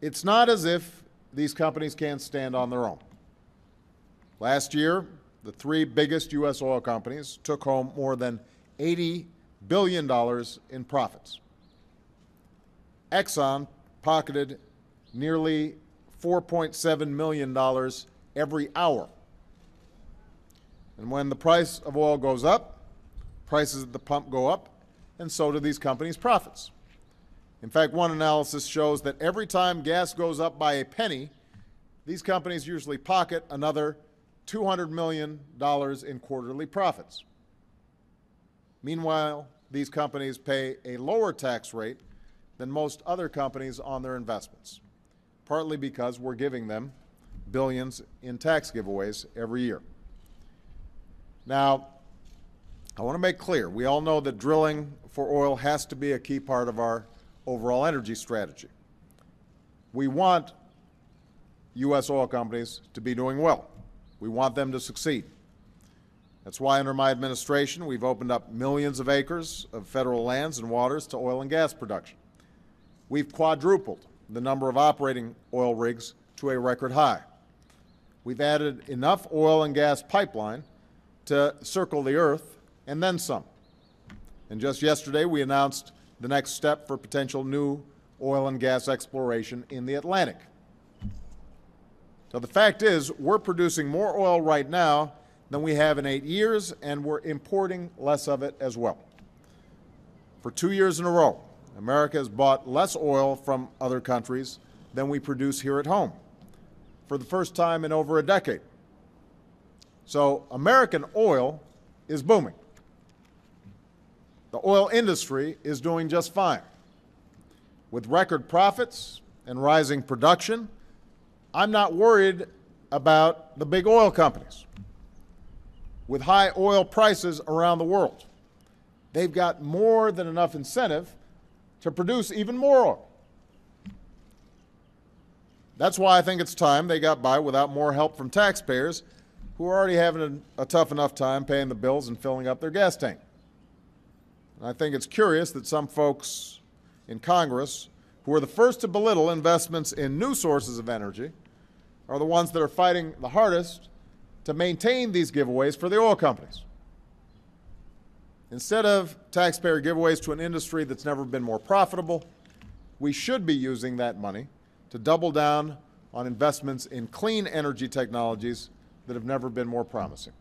It's not as if these companies can't stand on their own. Last year, the three biggest U.S. oil companies took home more than $80 billion in profits. Exxon pocketed nearly $4.7 million every hour. And when the price of oil goes up, prices at the pump go up, and so do these companies' profits. In fact, one analysis shows that every time gas goes up by a penny, these companies usually pocket another $200 million in quarterly profits. Meanwhile, these companies pay a lower tax rate than most other companies on their investments, partly because we're giving them billions in tax giveaways every year. Now, I want to make clear, we all know that drilling for oil has to be a key part of our overall energy strategy. We want U.S. oil companies to be doing well. We want them to succeed. That's why under my administration we've opened up millions of acres of federal lands and waters to oil and gas production. We've quadrupled the number of operating oil rigs to a record high. We've added enough oil and gas pipeline to circle the earth and then some. And just yesterday we announced the next step for potential new oil and gas exploration in the Atlantic. So the fact is, we're producing more oil right now than we have in 8 years, and we're importing less of it as well. For 2 years in a row, America has bought less oil from other countries than we produce here at home, for the first time in over a decade. So American oil is booming. The oil industry is doing just fine. With record profits and rising production, I'm not worried about the big oil companies. With high oil prices around the world, they've got more than enough incentive to produce even more oil. That's why I think it's time they got by without more help from taxpayers who are already having a tough enough time paying the bills and filling up their gas tank. And I think it's curious that some folks in Congress who are the first to belittle investments in new sources of energy are the ones that are fighting the hardest to maintain these giveaways for the oil companies. Instead of taxpayer giveaways to an industry that's never been more profitable, we should be using that money to double down on investments in clean energy technologies that have never been more promising.